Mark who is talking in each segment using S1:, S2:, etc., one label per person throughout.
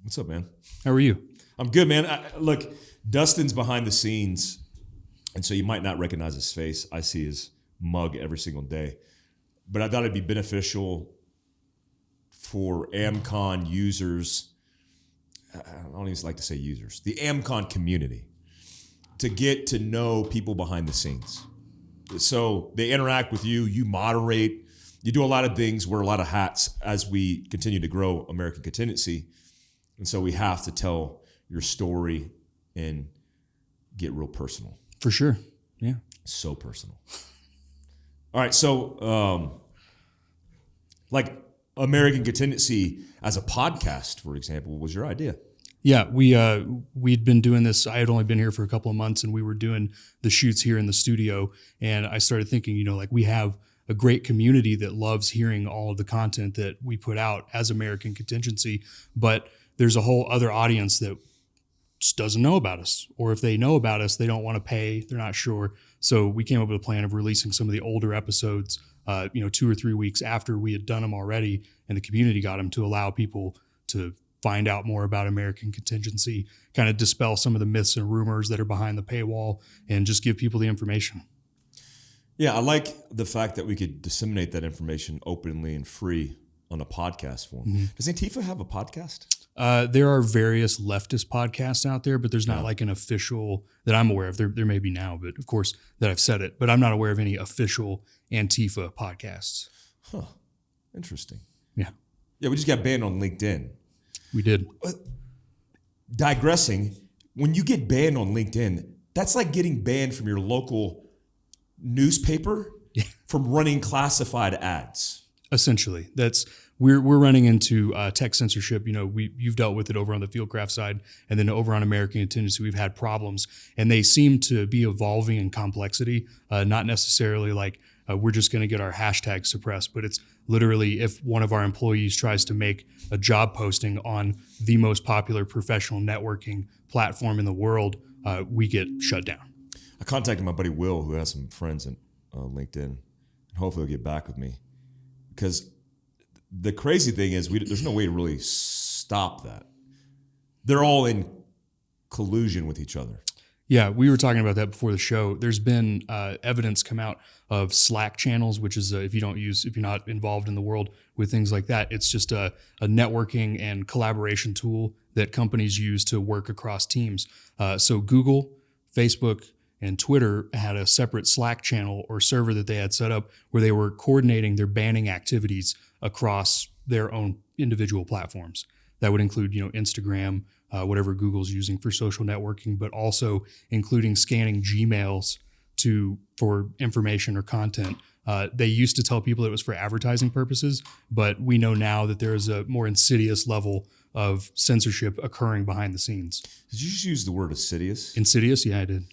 S1: What's up, man?
S2: How are you?
S1: I'm good, man. Look, Dustin's behind the scenes, and so you might not recognize his face. I see his mug every single day. But I thought it'd be beneficial for AmCon users, I don't even like to say users, the AmCon community, to get to know people behind the scenes. So they interact with you, you moderate, you do a lot of things, wear a lot of hats as we continue to grow American Contingency. And so we have to tell your story and get real personal.
S2: For sure. Yeah.
S1: So personal. All right. So, like American Contingency as a podcast, for example, was your idea?
S2: Yeah. We'd been doing this. I had only been here for a couple of months, and we were doing the shoots here in the studio. And I started thinking, like we have a great community that loves hearing all of the content that we put out as American Contingency, but there's a whole other audience that just doesn't know about us, or if they know about us, they don't want to pay. They're not sure. So we came up with a plan of releasing some of the older episodes, 2 or 3 weeks after we had done them already, and the community got them to allow people to find out more about American Contingency, kind of dispel some of the myths and rumors that are behind the paywall, and just give people the information.
S1: Yeah, I like the fact that we could disseminate that information openly and free on a podcast form. Mm-hmm. Does Antifa have a podcast?
S2: There are various leftist podcasts out there, but there's not like an official that I'm aware of. There may be now, but of course that I've said it, but I'm not aware of any official Antifa podcasts.
S1: Huh. Interesting.
S2: Yeah.
S1: Yeah, we just got banned on LinkedIn.
S2: We did.
S1: Digressing, when you get banned on LinkedIn, that's like getting banned from your local newspaper from running classified ads.
S2: Essentially, we're running into tech censorship. You've dealt with it over on the Fieldcraft side, and then over on American Contingency, we've had problems, and they seem to be evolving in complexity. Not necessarily like we're just going to get our hashtag suppressed, but it's literally if one of our employees tries to make a job posting on the most popular professional networking platform in the world, we get shut down.
S1: I contacted my buddy Will, who has some friends in LinkedIn, and hopefully he'll get back with me. Because the crazy thing is there's no way to really stop that. They're all in collusion with each other.
S2: Yeah, we were talking about that before the show. There's been evidence come out of Slack channels, which is if you're not involved in the world with things like that, it's just a networking and collaboration tool that companies use to work across teams. So Google, Facebook, and Twitter had a separate Slack channel or server that they had set up where they were coordinating their banning activities across their own individual platforms. That would include, Instagram, whatever Google's using for social networking, but also including scanning Gmails for information or content. They used to tell people it was for advertising purposes, but we know now that there is a more insidious level of censorship occurring behind the scenes.
S1: Did you just use the word insidious?
S2: Insidious? Yeah, I did.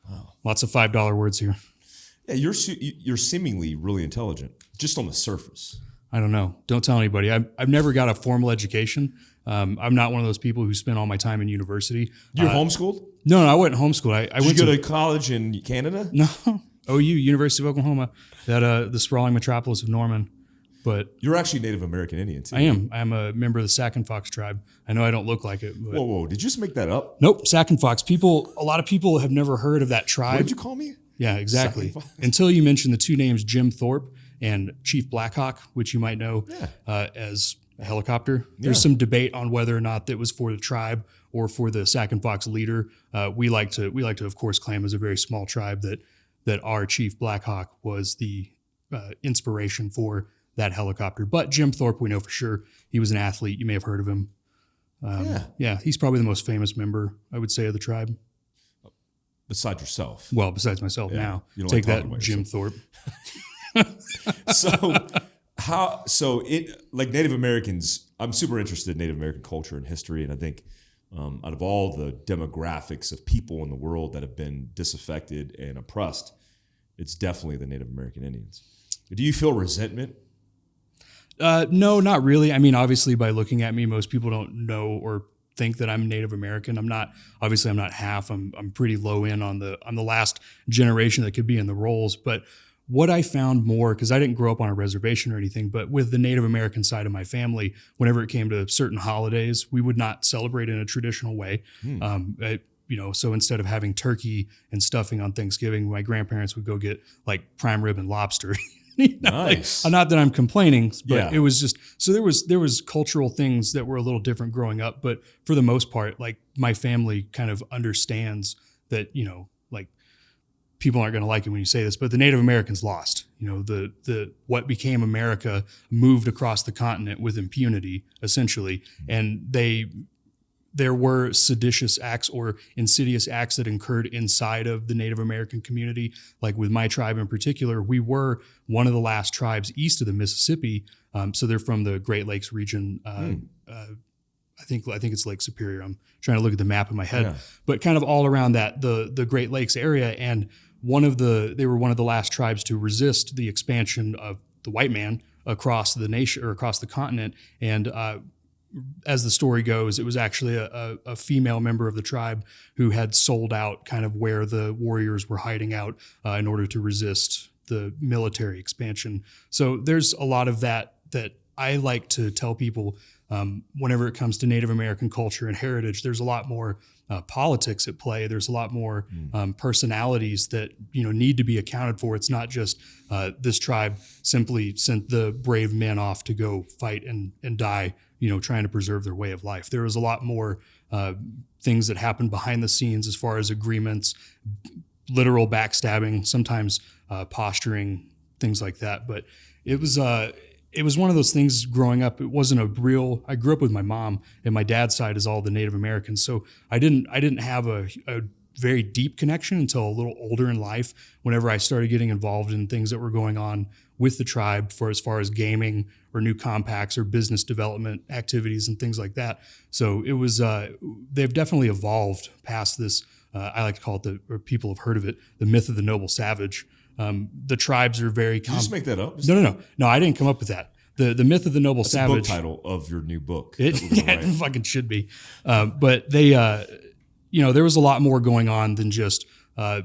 S2: Wow. Lots of $5 words here.
S1: Yeah, you're seemingly really intelligent, just on the surface.
S2: I don't know. Don't tell anybody. I've never got a formal education. I'm not one of those people who spend all my time in university.
S1: You're homeschooled?
S2: No, I wasn't homeschooled.
S1: Did you go to college in Canada?
S2: No, OU, University of Oklahoma, the sprawling metropolis of Norman. But
S1: you're actually Native American Indian too.
S2: I am. I'm a member of the Sac and Fox tribe. I know I don't look like it. But
S1: whoa! Did you just make that up?
S2: Nope. Sac and Fox. A lot of people have never heard of that tribe.
S1: What did you call me?
S2: Yeah, exactly. Until you mentioned the two names, Jim Thorpe and Chief Blackhawk, which you might know as a helicopter. There's some debate on whether or not that was for the tribe or for the Sac and Fox leader. We like to, of course, claim as a very small tribe that our Chief Blackhawk was the inspiration for that helicopter. But Jim Thorpe, we know for sure. He was an athlete. You may have heard of him. Yeah, he's probably the most famous member, I would say, of the tribe.
S1: Besides yourself.
S2: Well, besides myself now. You don't take that, Jim Thorpe.
S1: Like Native Americans, I'm super interested in Native American culture and history. And I think out of all the demographics of people in the world that have been disaffected and oppressed, it's definitely the Native American Indians. Do you feel resentment?
S2: No, not really. I mean, obviously, by looking at me, most people don't know or think that I'm Native American. I'm not half. I'm pretty low in on the last generation that could be in the roles. But what I found more, because I didn't grow up on a reservation or anything, but with the Native American side of my family, whenever it came to certain holidays, we would not celebrate in a traditional way. So instead of having turkey and stuffing on Thanksgiving, my grandparents would go get like prime rib and lobster.
S1: Nice.
S2: Not that I'm complaining, but
S1: Yeah.
S2: it was just, so there was cultural things that were a little different growing up, but for the most part, like my family kind of understands that, like people aren't going to like it when you say this, but the Native Americans lost. The what became America moved across the continent with impunity, essentially, and there were seditious acts or insidious acts that occurred inside of the Native American community. Like with my tribe in particular, we were one of the last tribes east of the Mississippi. So they're from the Great Lakes region. I think it's Lake Superior. I'm trying to look at the map in my head, but kind of all around that, the Great Lakes area. And they were one of the last tribes to resist the expansion of the white man across the nation or across the continent. And, as the story goes, it was actually a female member of the tribe who had sold out kind of where the warriors were hiding out in order to resist the military expansion. So there's a lot of that I like to tell people whenever it comes to Native American culture and heritage. There's a lot more politics at play. There's a lot more personalities that need to be accounted for. It's not just this tribe simply sent the brave men off to go fight and die, trying to preserve their way of life. There was a lot more things that happened behind the scenes as far as agreements, literal backstabbing, sometimes posturing, things like that. But it was one of those things growing up. It wasn't I grew up with my mom, and my dad's side is all the Native Americans. So I didn't have a very deep connection until a little older in life, whenever I started getting involved in things that were going on with the tribe as far as gaming or new compacts or business development activities and things like that. So it was, they've definitely evolved past this. I like to call it or people have heard of it, the myth of the noble savage. The tribes are very.
S1: Did you just make that up?
S2: No, I didn't come up with that. The myth of the noble
S1: That's
S2: savage.
S1: The book title of your new book.
S2: It fucking should be. But they, there was a lot more going on than just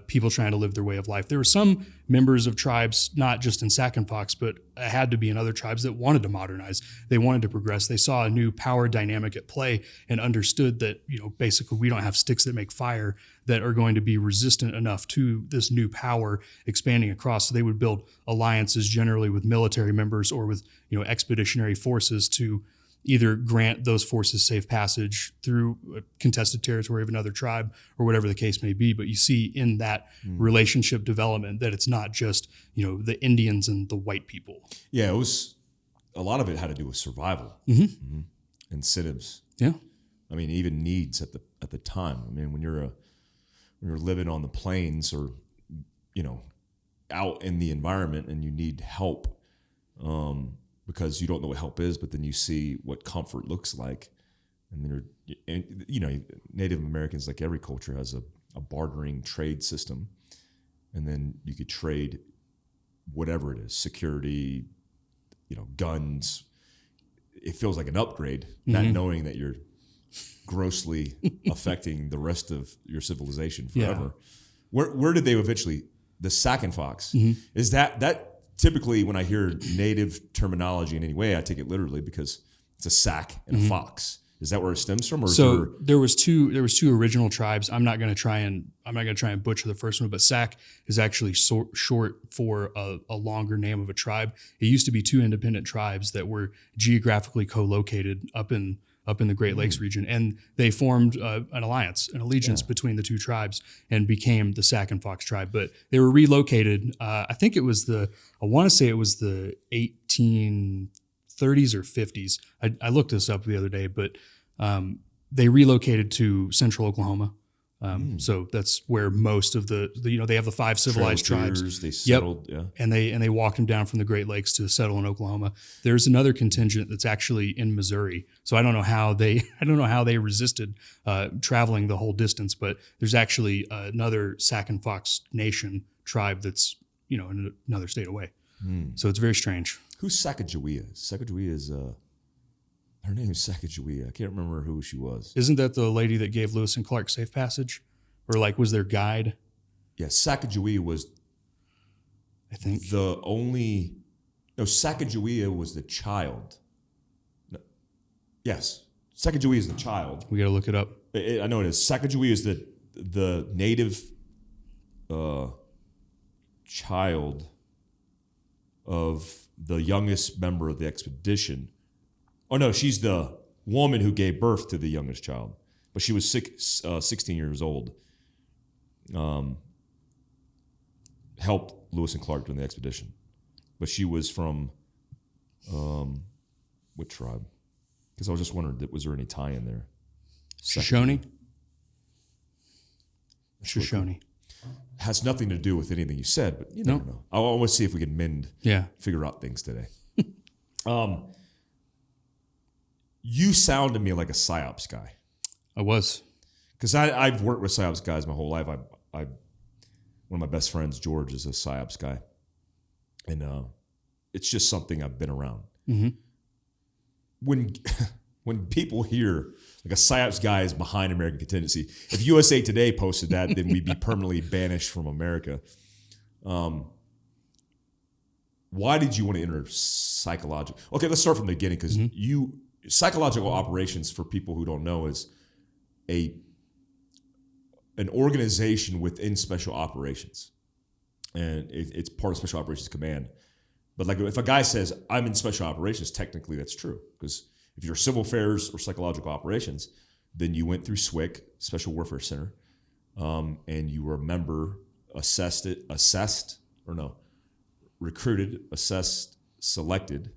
S2: people trying to live their way of life. There were some members of tribes, not just in Sac and Fox, but it had to be in other tribes that wanted to modernize. They wanted to progress. They saw a new power dynamic at play and understood that, basically we don't have sticks that make fire that are going to be resistant enough to this new power expanding across. So they would build alliances generally with military members or with, expeditionary forces to either grant those forces safe passage through contested territory of another tribe or whatever the case may be. But you see in that relationship development that it's not just, the Indians and the white people. Yeah,
S1: it was, a lot of it had to do with survival, incentives.
S2: Yeah.
S1: I mean, even needs at the time. I mean, when you're living on the plains or, out in the environment and you need help, because you don't know what help is, but then you see what comfort looks like. And then, Native Americans, like every culture, has a bartering trade system. And then you could trade whatever it is, security, guns. It feels like an upgrade, not knowing that you're grossly affecting the rest of your civilization forever. Yeah. Where did they eventually, the Sac and Fox, is that typically when I hear Native terminology in any way, I take it literally because it's a sack and a fox. Is that where it stems from? Or
S2: there was two original tribes. I'm not going to try and butcher the first one, but Sac is actually short for a longer name of a tribe. It used to be two independent tribes that were geographically co-located up in the Great Lakes region, and they formed an allegiance between the two tribes and became the Sac and Fox tribe. But they were relocated. I think it was the 1830s or 50s. I looked this up the other day, but they relocated to central Oklahoma. So that's where most of the they have the 5 civilized tribes.
S1: They settled,
S2: and they walked them down from the Great Lakes to settle in Oklahoma. There's another contingent that's actually in Missouri. So I don't know how they resisted traveling the whole distance, but there's actually another Sac and Fox Nation tribe that's in another state away. So it's very strange.
S1: Who's Sacagawea? Sacagawea is her name is Sacagawea. I can't remember who she was.
S2: Isn't that the lady that gave Lewis and Clark safe passage? Or was their guide?
S1: Yeah, Sacagawea was...
S2: I think.
S1: Sacagawea was the child. No, yes, Sacagawea is the child.
S2: We got to look it up.
S1: I know it is. Sacagawea is the native child of the youngest member of the expedition. Oh no, she's the woman who gave birth to the youngest child, but she was 16 years old. Helped Lewis and Clark during the expedition, but she was from what tribe? Because I was just wondering, was there any tie in there?
S2: Shoshone. Shoshone.
S1: Has nothing to do with anything you said, but you never know. I want to see if we can figure out things today. You sound to me like a Psyops guy.
S2: I was.
S1: Because I've worked with Psyops guys my whole life. One of my best friends, George, is a Psyops guy. And it's just something I've been around.
S2: Mm-hmm.
S1: When people hear like a Psyops guy is behind American Contingency, if USA Today posted that, then we'd be permanently banished from America. Why did you want to enter psychological? Okay, let's start from the beginning, because psychological operations, for people who don't know, is an organization within special operations, and it's part of Special Operations Command. But like, if a guy says I'm in special operations, technically that's true, because if you're civil affairs or psychological operations, then you went through SWCC, Special Warfare Center, and you were a member, recruited, assessed, selected,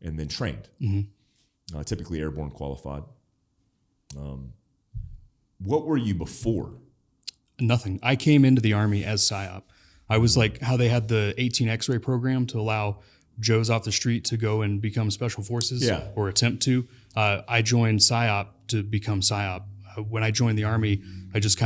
S1: and then trained.
S2: Mm-hmm.
S1: Typically airborne qualified. What were you before?
S2: Nothing. I came into the Army as PSYOP. I was like how they had the 18 X-ray program to allow Joes off the street to go and become special forces or attempt to. I joined PSYOP to become PSYOP. When I joined the Army, I just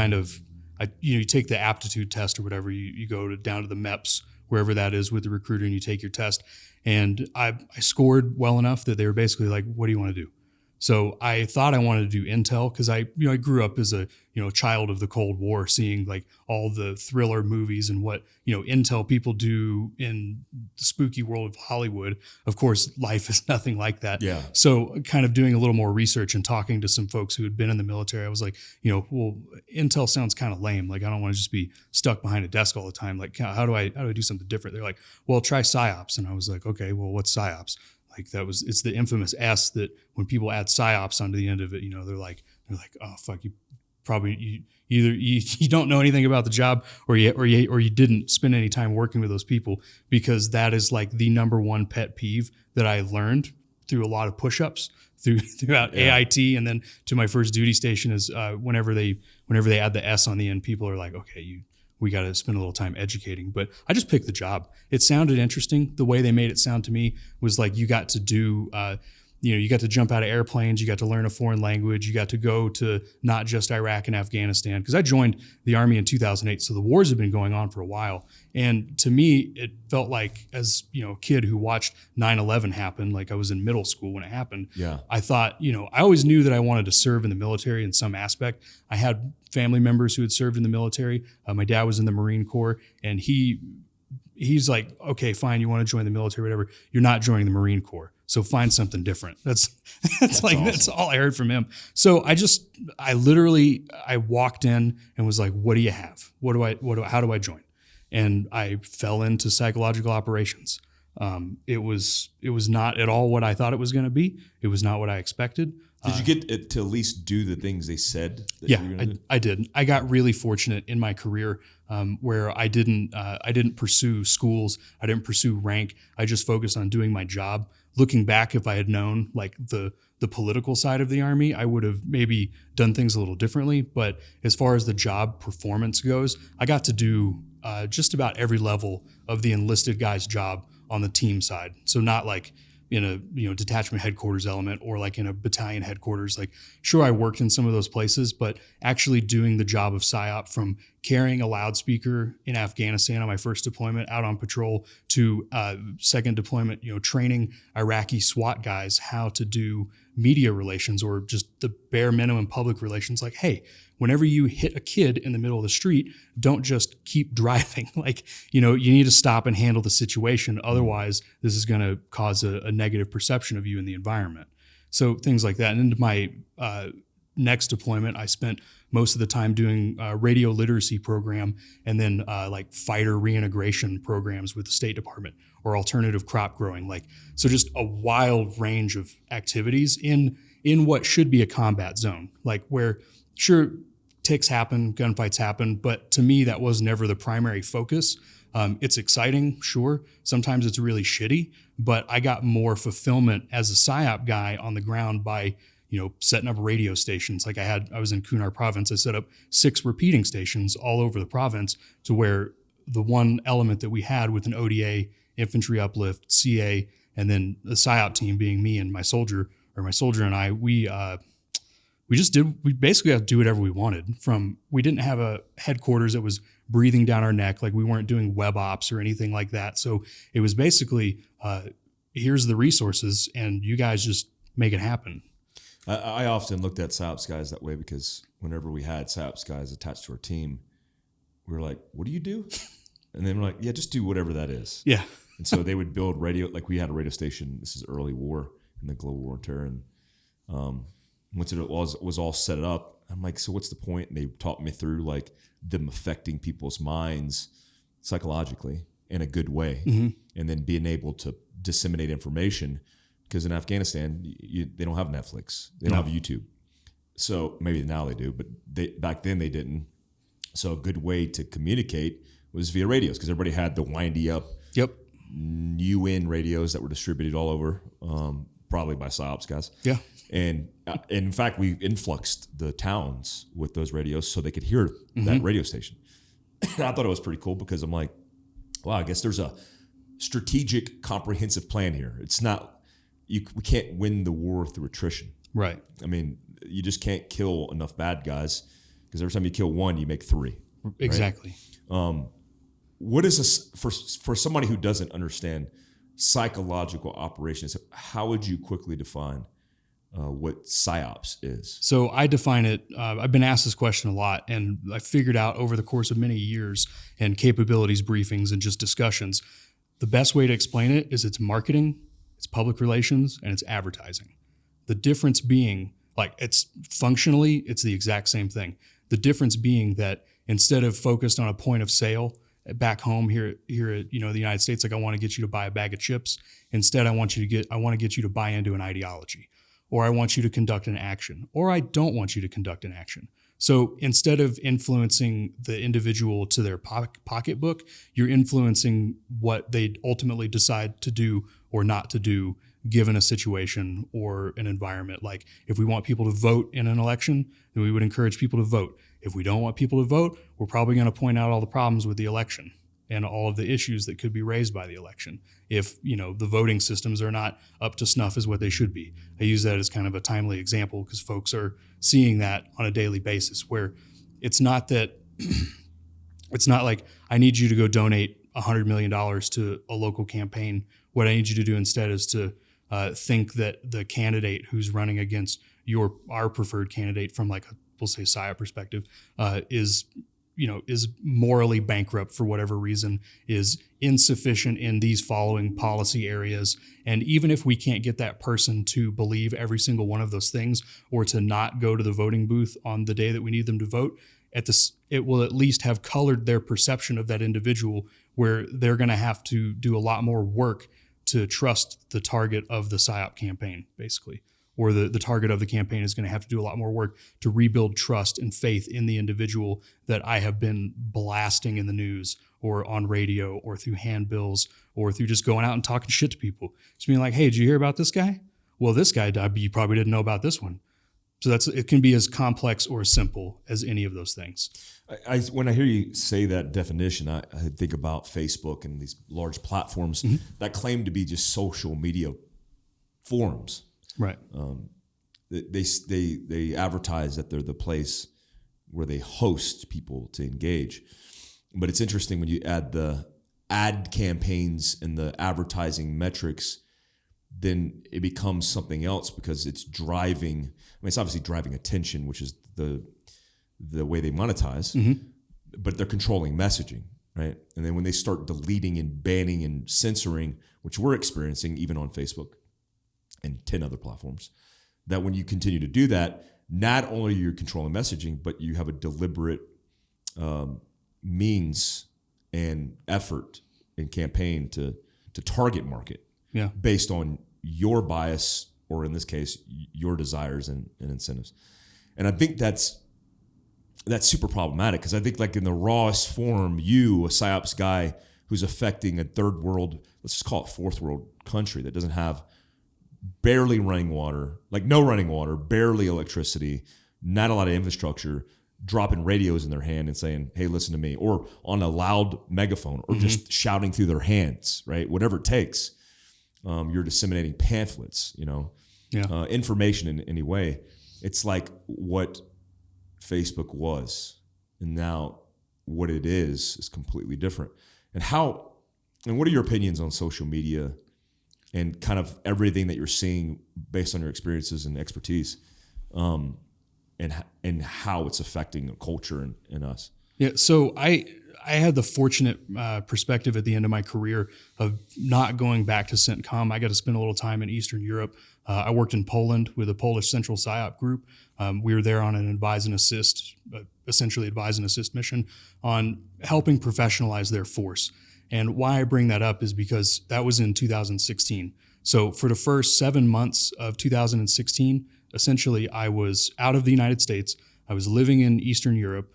S2: you take the aptitude test or whatever. You go down to the MEPS, wherever that is, with the recruiter, and you take your test. And I scored well enough that they were basically like, what do you want to do? So I thought I wanted to do intel, because I grew up as a child of the Cold War, seeing like all the thriller movies and what intel people do in the spooky world of Hollywood. Of course, life is nothing like that.
S1: Yeah.
S2: So kind of doing a little more research and talking to some folks who had been in the military, I was like, well, intel sounds kind of lame. Like, I don't want to just be stuck behind a desk all the time. Like, how do I do something different? They're like, well, try PSYOPs. And I was like, okay, well, what's PSYOPs? Like, it's the infamous S that when people add PSYOPs onto the end of it, they're like, oh fuck, you probably either you don't know anything about the job, or you didn't spend any time working with those people, because that is like the number one pet peeve that I learned through a lot of push-ups throughout AIT, and then to my first duty station is whenever they add the S on the end, people are like, okay, we got to spend a little time educating. But I just picked the job. It sounded interesting. The way they made it sound to me was like you got to do, you got to jump out of airplanes. You got to learn a foreign language. You got to go to not just Iraq and Afghanistan. Because I joined the Army in 2008. So the wars have been going on for a while. And to me, it felt like, as a kid who watched 9/11 happen, like I was in middle school when it happened.
S1: Yeah.
S2: I thought, I always knew that I wanted to serve in the military in some aspect. I had family members who had served in the military. My dad was in the Marine Corps, and he's like, okay, fine, you want to join the military, whatever. You're not joining the Marine Corps, so find something different. That's awesome. That's all I heard from him. So I literally walked in and was like, what do you have? How do I join? And I fell into psychological operations. It was not at all what I thought it was going to be. It was not what I expected.
S1: Did you get to at least do the things they said?
S2: I did. I got really fortunate in my career where I didn't pursue schools. I didn't pursue rank. I just focused on doing my job. Looking back, if I had known like the political side of the Army, I would have maybe done things a little differently. But as far as the job performance goes, I got to do just about every level of the enlisted guy's job on the team side. So not like in a detachment headquarters element or like in a battalion headquarters. Like, sure, I worked in some of those places, but actually doing the job of PSYOP from carrying a loudspeaker in Afghanistan on my first deployment out on patrol to second deployment, training Iraqi SWAT guys how to do media relations or just the bare minimum public relations. Like, hey, whenever you hit a kid in the middle of the street, don't just keep driving. Like, you need to stop and handle the situation. Otherwise, this is going to cause a negative perception of you in the environment. So things like that. And into my next deployment, I spent most of the time doing radio literacy program and then like fighter reintegration programs with the State Department or alternative crop growing. So just a wild range of activities in what should be a combat zone, like where sure ticks happen, gunfights happen, but to me that was never the primary focus. It's exciting, sure. Sometimes it's really shitty, but I got more fulfillment as a PSYOP guy on the ground by setting up radio stations. Like I was in Kunar province. I set up 6 repeating stations all over the province to where the one element that we had with an ODA, infantry uplift, CA, and then the PSYOP team being me and my soldier and I, we basically had to do whatever we wanted. We didn't have a headquarters that was breathing down our neck. Like we weren't doing web ops or anything like that. So it was basically, here's the resources and you guys just make it happen.
S1: I often looked at PSYOPs guys that way because whenever we had PSYOPs guys attached to our team, we were like, what do you do? And then we're like, yeah, just do whatever that is.
S2: Yeah.
S1: And so they would build radio, like we had a radio station. This is early war in the global war on terror. And once it was all set up, I'm like, so what's the point? And they taught me through like them affecting people's minds psychologically in a good way. Mm-hmm. And then being able to disseminate information. Because in Afghanistan, they don't have Netflix. They don't have YouTube. So maybe now they do, but back then they didn't. So a good way to communicate was via radios because everybody had the windy up UN radios that were distributed all over, probably by PSYOPs guys.
S2: Yeah.
S1: And in fact, we influxed the towns with those radios so they could hear that radio station. And I thought it was pretty cool because I'm like, wow, I guess there's a strategic, comprehensive plan here. It's not... we can't win the war through attrition.
S2: Right.
S1: I mean, you just can't kill enough bad guys because every time you kill one, you make 3.
S2: Exactly.
S1: Right? What is this for somebody who doesn't understand psychological operations? How would you quickly define what PSYOPs is?
S2: So I define it. I've been asked this question a lot, and I figured out over the course of many years and capabilities briefings and just discussions, the best way to explain it is it's marketing, it's public relations, and it's advertising. The difference being, it's functionally, it's the exact same thing. The difference being that instead of focused on a point of sale back home here at the United States, like I want to get you to buy a bag of chips. Instead, I want to get you to buy into an ideology, or I want you to conduct an action, or I don't want you to conduct an action. So instead of influencing the individual to their pocketbook, you're influencing what they ultimately decide to do or not to do given a situation or an environment. Like if we want people to vote in an election, then we would encourage people to vote. If we don't want people to vote, we're probably going to point out all the problems with the election and all of the issues that could be raised by the election if the voting systems are not up to snuff as what they should be. I use that as kind of a timely example because folks are seeing that on a daily basis where it's not like I need you to go donate $100 million to a local campaign. What I need you to do instead is to think that the candidate who's running against our preferred candidate from we'll say PSYOP perspective is morally bankrupt for whatever reason, is insufficient in these following policy areas. And even if we can't get that person to believe every single one of those things or to not go to the voting booth on the day that we need them to vote, it will at least have colored their perception of that individual where they're going to have to do a lot more work to trust the target of the PSYOP campaign, basically. Or the target of the campaign is going to have to do a lot more work to rebuild trust and faith in the individual that I have been blasting in the news or on radio or through handbills or through just going out and talking shit to people. Just being like, hey, did you hear about this guy? Well, this guy died, but you probably didn't know about this one. So it can be as complex or simple as any of those things.
S1: When I hear you say that definition, I think about Facebook and these large platforms that claim to be just social media forums.
S2: Right.
S1: They advertise that they're the place where they host people to engage. But it's interesting when you add the ad campaigns and the advertising metrics, then it becomes something else because it's driving. I mean, it's obviously driving attention, which is the way they monetize, but they're controlling messaging, right? And then when they start deleting and banning and censoring, which we're experiencing even on Facebook and 10 other platforms, that when you continue to do that, not only you're controlling messaging, but you have a deliberate means and effort and campaign to target market based on your bias, or in this case, your desires and incentives. And I think that's super problematic, because I think like in the rawest form, you, a Psyops guy who's affecting a third world, let's just call it fourth world country that doesn't have barely running water, like no running water, barely electricity, not a lot of infrastructure, dropping radios in their hand and saying, hey, listen to me, or on a loud megaphone, or just shouting through their hands, right? Whatever it takes. You're disseminating pamphlets, information in any way. It's like what Facebook was, and now what it is completely different. And what are your opinions on social media and kind of everything that you're seeing based on your experiences and expertise, and how it's affecting culture and us?
S2: Yeah. So I had the fortunate perspective at the end of my career of not going back to CENTCOM. I got to spend a little time in Eastern Europe. I worked in Poland with a Polish Central Psyop group. We were there on an essentially advise and assist mission on helping professionalize their force. And why I bring that up is because that was in 2016. So for the first 7 months of 2016, essentially I was out of the United States. I was living in Eastern Europe,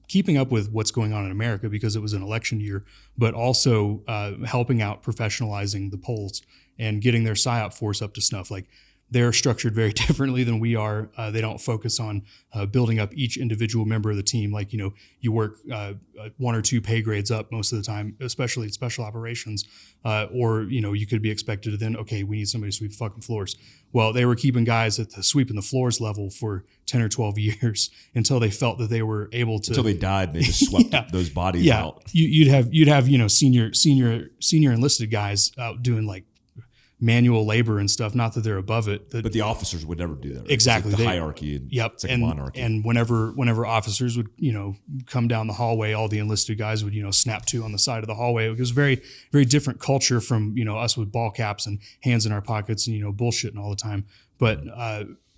S2: keeping up with what's going on in America because it was an election year, but also helping out professionalizing the Poles and getting their PSYOP force up to snuff. Like, they're structured very differently than we are. They don't focus on building up each individual member of the team. Like, you work 1 or 2 pay grades up most of the time, especially in special operations. Or you could be expected to then, okay, we need somebody to sweep fucking floors. Well, they were keeping guys at the sweeping the floors level for 10 or 12 years until they felt that they were able to.
S1: Until they died, and they just swept those bodies out.
S2: You'd have senior enlisted guys out doing like manual labor and stuff. Not that they're above it,
S1: but the officers would never do that. Right?
S2: Exactly,
S1: it's like the hierarchy. And it's like a monarchy. And
S2: whenever officers would come down the hallway, all the enlisted guys would snap to on the side of the hallway. It was a very, very different culture from us with ball caps and hands in our pockets and bullshitting all the time. But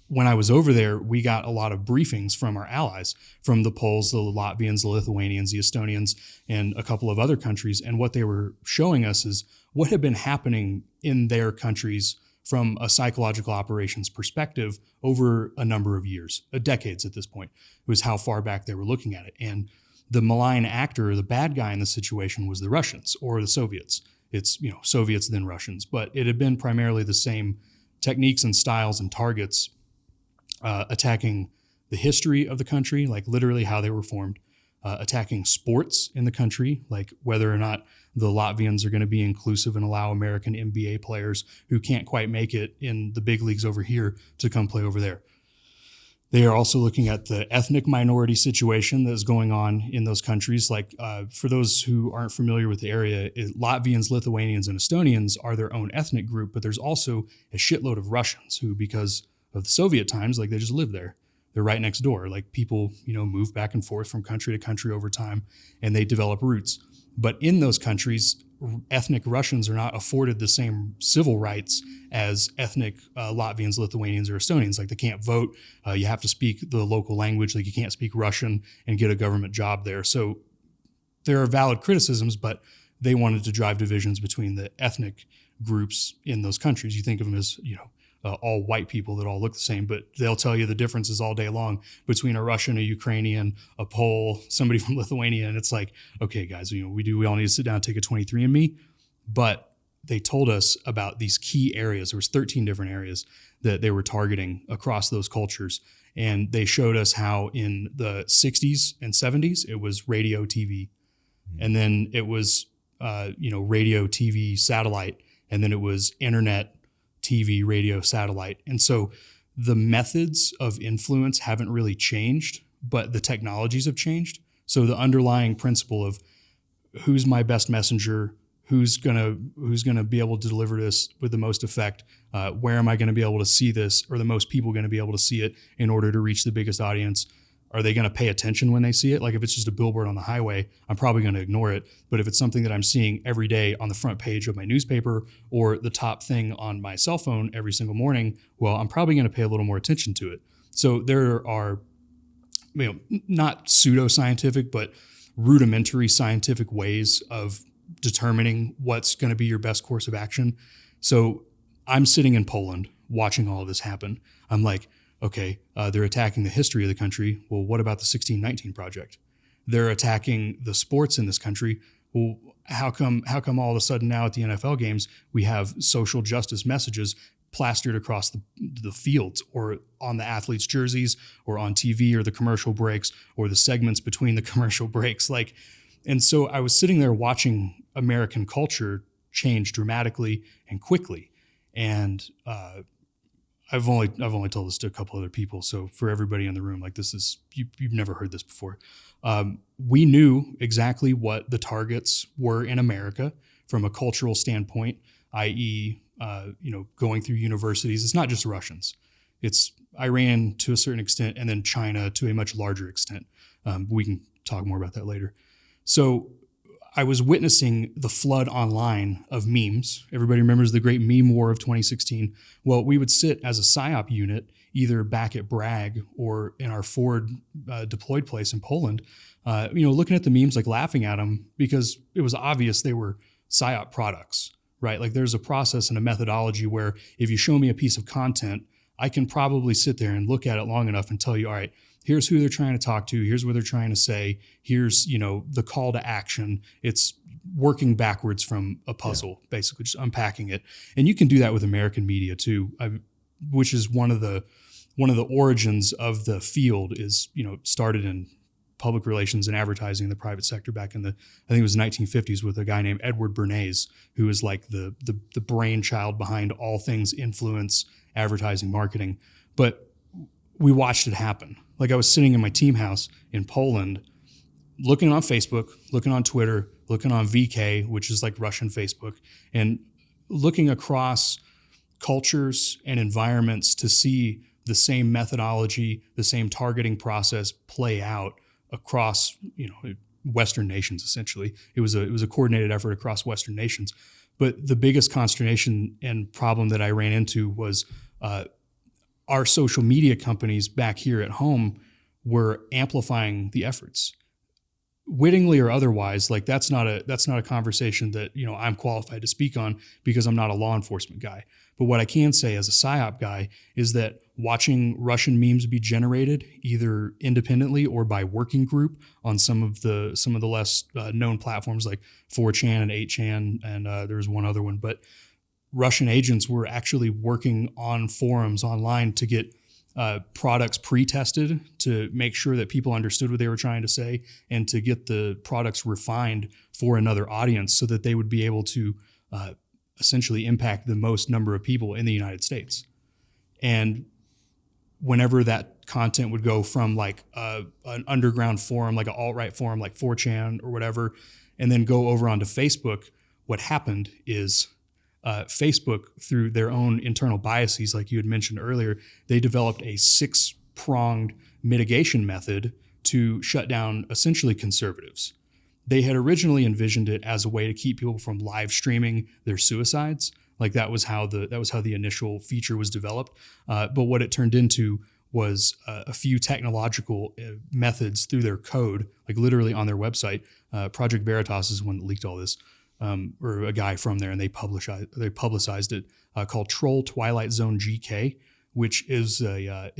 S2: when I was over there, we got a lot of briefings from our allies, from the Poles, the Latvians, the Lithuanians, the Estonians, and a couple of other countries. And what they were showing us is what had been happening in their countries from a psychological operations perspective over a number of years, decades at this point. It was how far back they were looking at it. And the malign actor, the bad guy in the situation, was the Russians or the Soviets. It's, Soviets then Russians. But it had been primarily the same techniques and styles and targets attacking the history of the country, like literally how they were formed, attacking sports in the country, like whether or not the Latvians are going to be inclusive and allow American NBA players who can't quite make it in the big leagues over here to come play over there. They are also looking at the ethnic minority situation that is going on in those countries. Like, for those who aren't familiar with the area, Latvians, Lithuanians, and Estonians are their own ethnic group, but there's also a shitload of Russians who, because of the Soviet times, like, they just live there. They're right next door. Like, people, move back and forth from country to country over time, and they develop roots. But in those countries, ethnic Russians are not afforded the same civil rights as ethnic Latvians, Lithuanians, or Estonians. Like, they can't vote. You have to speak the local language. Like, you can't speak Russian and get a government job there. So there are valid criticisms, but they wanted to drive divisions between the ethnic groups in those countries. You think of them as, all white people that all look the same, but they'll tell you the differences all day long between a Russian, a Ukrainian, a Pole, somebody from Lithuania. And it's like, okay, guys, we all need to sit down and take a 23andMe. But they told us about these key areas. There was 13 different areas that they were targeting across those cultures. And they showed us how in the 60s and 70s, it was radio, TV. And then it was, radio, TV, satellite. And then it was internet, TV, radio, satellite. And so the methods of influence haven't really changed, but the technologies have changed. So the underlying principle of who's my best messenger, who's gonna be able to deliver this with the most effect, where am I going to be able to see this, or the most people going to be able to see it in order to reach the biggest audience? Are they going to pay attention when they see it? Like if it's just a billboard on the highway, I'm probably going to ignore it. But if it's something that I'm seeing every day on the front page of my newspaper or the top thing on my cell phone every single morning, well, I'm probably going to pay a little more attention to it. So there are, not pseudoscientific, but rudimentary scientific ways of determining what's going to be your best course of action. So I'm sitting in Poland watching all of this happen. I'm like, okay, they're attacking the history of the country. Well, what about the 1619 Project? They're attacking the sports in this country. Well, how come all of a sudden now at the NFL games we have social justice messages plastered across the fields or on the athletes' jerseys or on TV or the commercial breaks or the segments between the commercial breaks? And so I was sitting there watching American culture change dramatically and quickly. And I've only told this to a couple other people. So for everybody in the room, like this is, you've never heard this before. We knew exactly what the targets were in America from a cultural standpoint, i.e., going through universities. It's not just Russians. It's Iran to a certain extent, and then China to a much larger extent. We can talk more about that later. So I was witnessing the flood online of memes. Everybody remembers the great meme war of 2016. Well, we would sit as a PSYOP unit, either back at Bragg or in our forward deployed place in Poland, looking at the memes, like laughing at them because it was obvious they were PSYOP products, right? Like there's a process and a methodology where if you show me a piece of content, I can probably sit there and look at it long enough and tell you, all right, here's who they're trying to talk to. Here's what they're trying to say. Here's, the call to action. It's working backwards from a puzzle, basically just unpacking it. And you can do that with American media too, which is one of the origins of the field is, started in public relations and advertising in the private sector back in I think it was 1950s with a guy named Edward Bernays, who is like the brainchild behind all things influence, advertising, marketing. But we watched it happen. Like I was sitting in my team house in Poland, looking on Facebook, looking on Twitter, looking on VK, which is like Russian Facebook, and looking across cultures and environments to see the same methodology, the same targeting process play out across, Western nations. Essentially, it was a coordinated effort across Western nations. But the biggest consternation and problem that I ran into was our social media companies back here at home were amplifying the efforts, wittingly or otherwise. Like that's not a conversation that I'm qualified to speak on because I'm not a law enforcement guy. But what I can say as a PSYOP guy is that watching Russian memes be generated either independently or by working group on some of the less known platforms like 4chan and 8chan, and there's one other one, but Russian agents were actually working on forums online to get products pre-tested to make sure that people understood what they were trying to say and to get the products refined for another audience so that they would be able to essentially impact the most number of people in the United States. And whenever that content would go from like an underground forum, like an alt-right forum like 4chan or whatever, and then go over onto Facebook, what happened is Facebook, through their own internal biases, like you had mentioned earlier, they developed a 6-pronged mitigation method to shut down essentially conservatives. They had originally envisioned it as a way to keep people from live streaming their suicides. Like that was how the initial feature was developed. But what it turned into was a few technological methods through their code, like literally on their website. Project Veritas is one that leaked all this. Or a guy from there, and they publicized it, called Troll Twilight Zone GK, which is a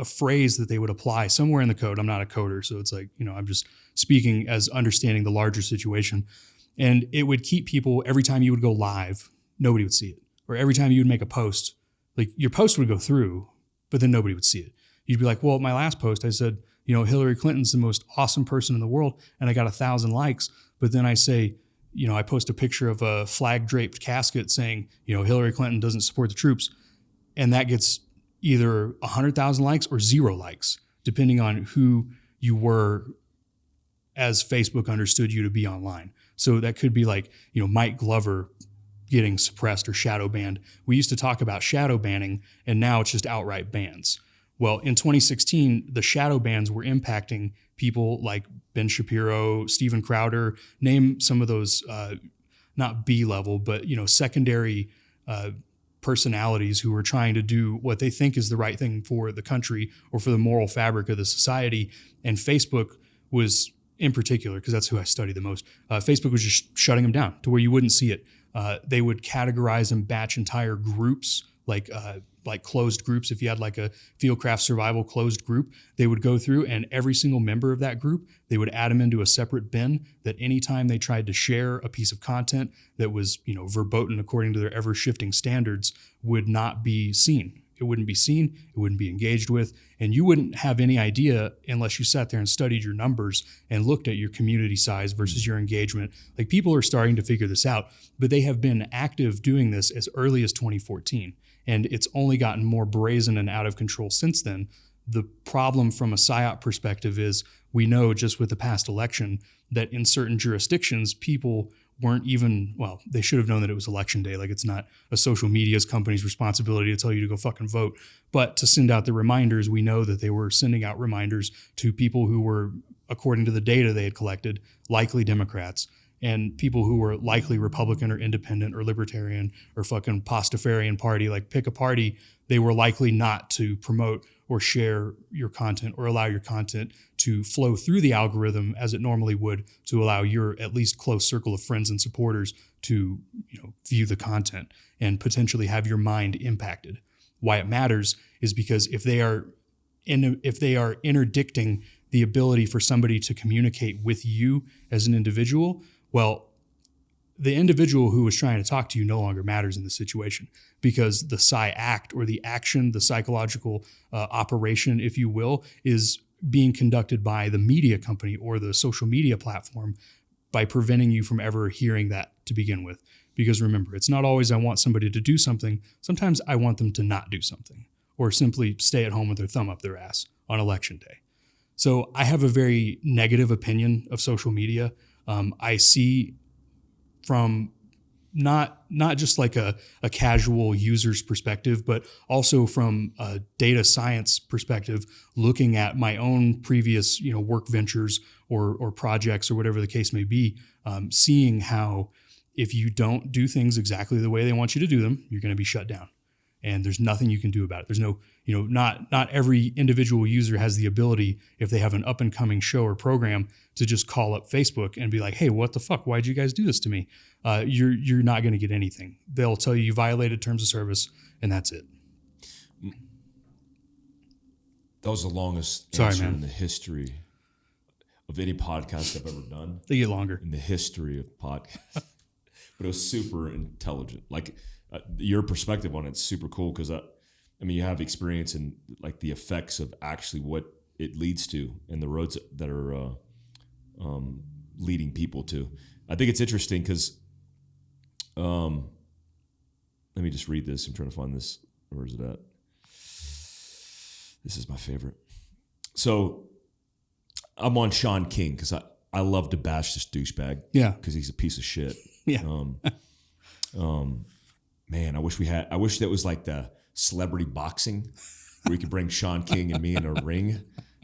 S2: phrase that they would apply somewhere in the code. I'm not a coder, so it's like, I'm just speaking as understanding the larger situation. And it would keep people, every time you would go live, nobody would see it. Or every time you would make a post, like your post would go through, but then nobody would see it. You'd be like, well, my last post, I said, Hillary Clinton's the most awesome person in the world, and I got 1,000 likes. But then I say, I post a picture of a flag-draped casket saying, Hillary Clinton doesn't support the troops. And that gets either 100,000 likes or 0 likes. depending on who you were as Facebook understood you to be online. So that could be like, Mike Glover getting suppressed or shadow banned. We used to talk about shadow banning, and now it's just outright bans. Well, in 2016, the shadow bans were impacting people like Ben Shapiro, Steven Crowder, name some of those, not B level, but, secondary personalities who are trying to do what they think is the right thing for the country or for the moral fabric of the society. And Facebook was, in particular, because that's who I study the most, Facebook was just shutting them down to where you wouldn't see it. They would categorize and batch entire groups, like closed groups. If you had like a Fieldcraft Survival closed group, they would go through, and every single member of that group, they would add them into a separate bin that anytime they tried to share a piece of content that was, verboten according to their ever-shifting standards, would not be seen. It wouldn't be seen, it wouldn't be engaged with, and you wouldn't have any idea unless you sat there and studied your numbers and looked at your community size versus your engagement. Like, people are starting to figure this out, but they have been active doing this as early as 2014, and it's only gotten more brazen and out of control since then. The problem from a Psyop perspective is we know just with the past election that in certain jurisdictions, people weren't even, well, they should have known that it was election day. Like, it's not a social media's company's responsibility to tell you to go fucking vote, but to send out the reminders. We know that they were sending out reminders to people who were, according to the data they had collected, likely Democrats, and people who were likely Republican or independent or libertarian or fucking Pastafarian party. Like, pick a party. They were likely not to promote or share your content or allow your content to flow through the algorithm as it normally would to allow your at least close circle of friends and supporters to, view the content and potentially have your mind impacted. Why it matters is because if they are interdicting the ability for somebody to communicate with you as an individual, well, the individual who was trying to talk to you no longer matters in the situation, because the Psy act or the action, the psychological operation, if you will, is being conducted by the media company or the social media platform by preventing you from ever hearing that to begin with. Because remember, it's not always I want somebody to do something. Sometimes I want them to not do something or simply stay at home with their thumb up their ass on election day. So I have a very negative opinion of social media. I see from not just like a casual user's perspective, but also from a data science perspective, looking at my own previous, work ventures or projects or whatever the case may be, seeing how if you don't do things exactly the way they want you to do them, you're going to be shut down. And there's nothing you can do about it. There's no, not every individual user has the ability, if they have an up and coming show or program, to just call up Facebook and be like, hey, what the fuck? Why'd you guys do this to me? You're not going to get anything. They'll tell you violated terms of service, and that's it.
S1: That was the longest answer in the history of any podcast I've ever done.
S2: They get longer.
S1: In the history of podcasts. But it was super intelligent. Like, your perspective on it's super cool because, you have experience in like the effects of actually what it leads to and the roads that are leading people to. I think it's interesting because, let me just read this. I'm trying to find this. Where is it at? This is my favorite. So I'm on Sean King because I love to bash this douchebag.
S2: Yeah.
S1: Because he's a piece of shit.
S2: Yeah.
S1: Man, I wish that was like the celebrity boxing where you could bring Sean King and me in a ring.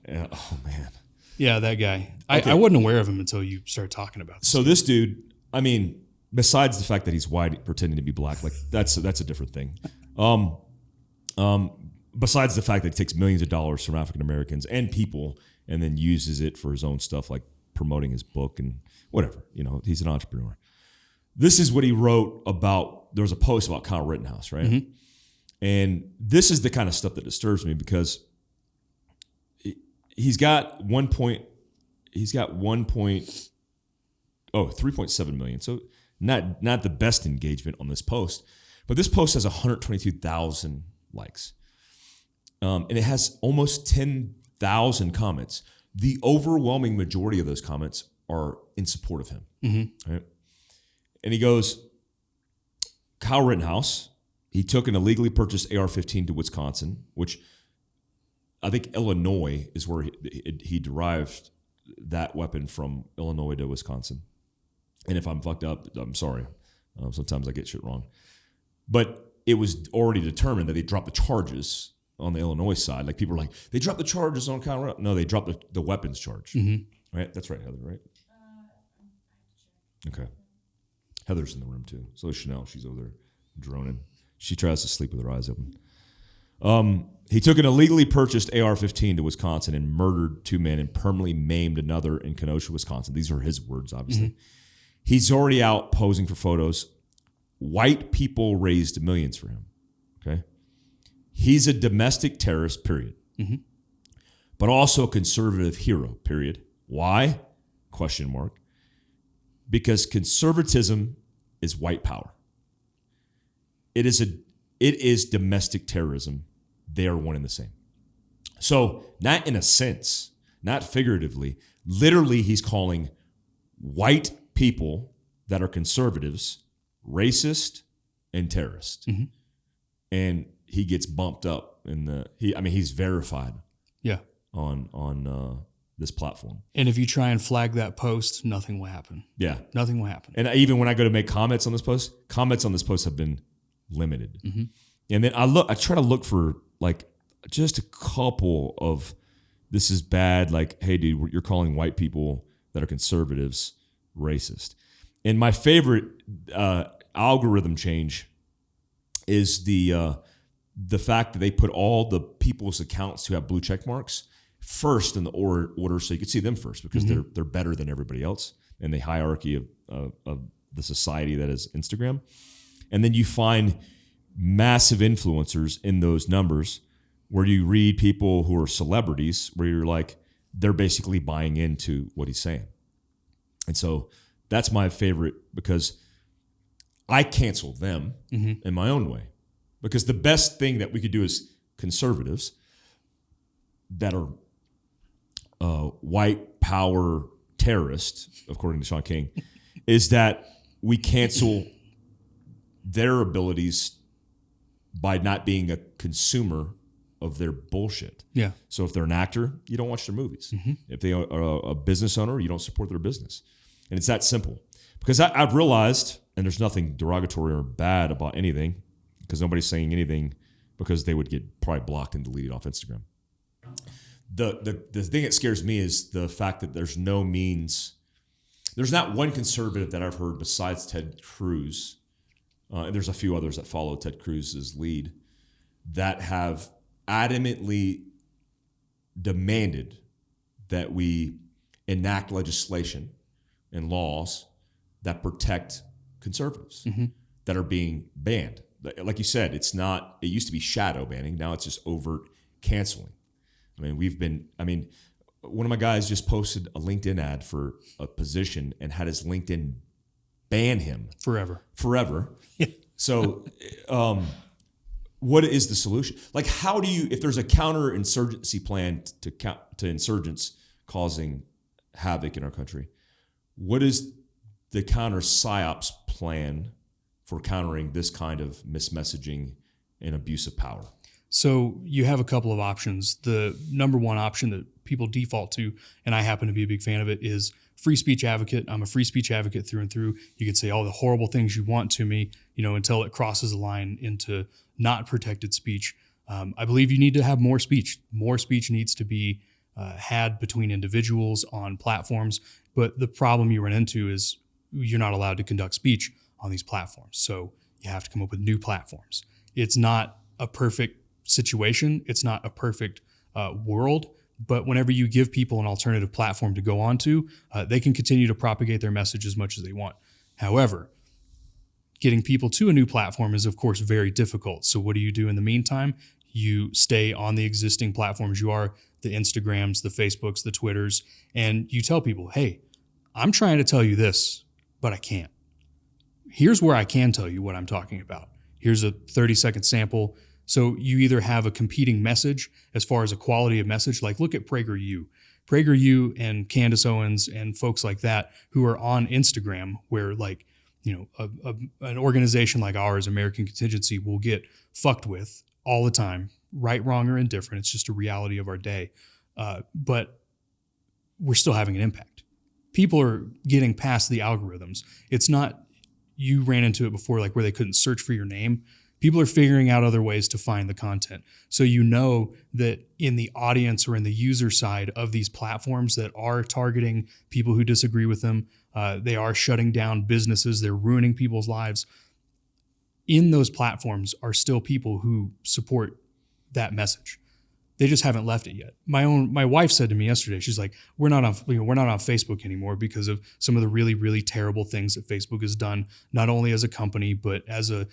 S1: Oh man.
S2: Yeah, that guy.
S1: Okay.
S2: I wasn't aware of him until you started talking about this.
S1: So this dude, besides the fact that he's white pretending to be black, like that's a different thing. Besides the fact that he takes millions of dollars from African Americans and people and then uses it for his own stuff, like promoting his book and whatever, he's an entrepreneur. This is what he wrote about. There was a post about Kyle Rittenhouse, right? Mm-hmm. And this is the kind of stuff that disturbs me because he's got 3.7 million. So not the best engagement on this post, but this post has 122,000 likes. And it has almost 10,000 comments. The overwhelming majority of those comments are in support of him. Mm-hmm. Right? And he goes, Kyle Rittenhouse, he took an illegally purchased AR-15 to Wisconsin, which I think Illinois is where he derived that weapon from, Illinois to Wisconsin. And if I'm fucked up, I'm sorry. Sometimes I get shit wrong. But it was already determined that they dropped the charges on the Illinois side. Like people were like, they dropped the charges on Colorado. No, they dropped the weapons charge. Mm-hmm. Right? That's right, Heather, right? Okay. Heather's in the room too. So is Chanel. She's over there droning. She tries to sleep with her eyes open. He took an illegally purchased AR-15 to Wisconsin and murdered 2 men and permanently maimed another in Kenosha, Wisconsin. These are his words, obviously. Mm-hmm. He's already out posing for photos. White people raised millions for him. Okay. He's a domestic terrorist, period. Mm-hmm. But also a conservative hero, period. Why? Question mark. Because conservatism is white power. It is domestic terrorism. They are one and the same. So, not in a sense, not figuratively, literally he's calling white people that are conservatives racist and terrorist. Mm-hmm. And he gets bumped up he's verified.
S2: Yeah.
S1: On this platform.
S2: And if you try and flag that post, nothing will happen.
S1: Yeah.
S2: Nothing will happen.
S1: And even when I go to make comments on this post have been limited. Mm-hmm. And then I try to look for like just a couple of, this is bad. Like, hey dude, you're calling white people that are conservatives racist. And my favorite algorithm change is the fact that they put all the people's accounts who have blue check marks first in the order, so you could see them first because mm-hmm. they're better than everybody else in the hierarchy of the society that is Instagram. And then you find massive influencers in those numbers where you read people who are celebrities where you're like, they're basically buying into what he's saying. And so that's my favorite because I cancel them mm-hmm. in my own way. Because the best thing that we could do as conservatives that are white power terrorists, according to Sean King, is that we cancel their abilities by not being a consumer of their bullshit.
S2: Yeah.
S1: So if they're an actor, you don't watch their movies. Mm-hmm. If they are a business owner, you don't support their business. And it's that simple. Because I've realized, and there's nothing derogatory or bad about anything, because nobody's saying anything because they would get probably blocked and deleted off Instagram. The thing that scares me is the fact that there's no means. There's not one conservative that I've heard besides Ted Cruz, and there's a few others that follow Ted Cruz's lead, that have adamantly demanded that we enact legislation and laws that protect conservatives mm-hmm. that are being banned. Like you said, it used to be shadow banning. Now it's just overt canceling. One of my guys just posted a LinkedIn ad for a position and had his LinkedIn ban him. Forever. So what is the solution? Like, how do you, if there's a counterinsurgency plan to insurgents causing havoc in our country, what is the counter Psyops plan for countering this kind of mismessaging and abuse of power?
S2: So you have a couple of options. The number one option that people default to, and I happen to be a big fan of it, is free speech advocate. I'm a free speech advocate through and through. You can say all the horrible things you want to me, until it crosses a line into not protected speech. I believe you need to have more speech. More speech needs to be had between individuals on platforms. But the problem you run into is you're not allowed to conduct speech on these platforms. So you have to come up with new platforms. It's not a perfect situation. It's not a perfect world. But whenever you give people an alternative platform to go on to, they can continue to propagate their message as much as they want. However, getting people to a new platform is, of course, very difficult. So what do you do in the meantime? You stay on the existing platforms you are, the Instagrams, the Facebooks, the Twitters, and you tell people, hey, I'm trying to tell you this, but I can't. Here's where I can tell you what I'm talking about. Here's a 30-second sample. So you either have a competing message as far as a quality of message, like look at PragerU. PragerU and Candace Owens and folks like that who are on Instagram where an organization like ours, American Contingency, will get fucked with all the time right, wrong, or indifferent. It's just a reality of our day. But we're still having an impact. People are getting past the algorithms. It's not, you ran into it before, like where they couldn't search for your name. People are figuring out other ways to find the content. So you know that in the audience or in the user side of these platforms that are targeting people who disagree with them, they are shutting down businesses, they're ruining people's lives. In those platforms are still people who support that message. They just haven't left it yet. My wife said to me yesterday, she's like, we're not on Facebook anymore because of some of the really, really terrible things that Facebook has done, not only as a company, but as a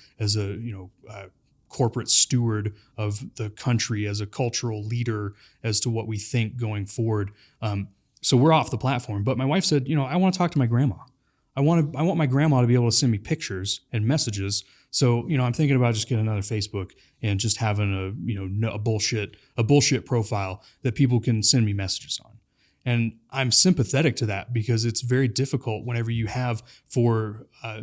S2: corporate steward of the country, as a cultural leader, as to what we think going forward. So we're off the platform. But my wife said, I want to talk to my grandma. I want my grandma to be able to send me pictures and messages. So, I'm thinking about just getting another Facebook and just having a bullshit profile that people can send me messages on. And I'm sympathetic to that because it's very difficult whenever you have so I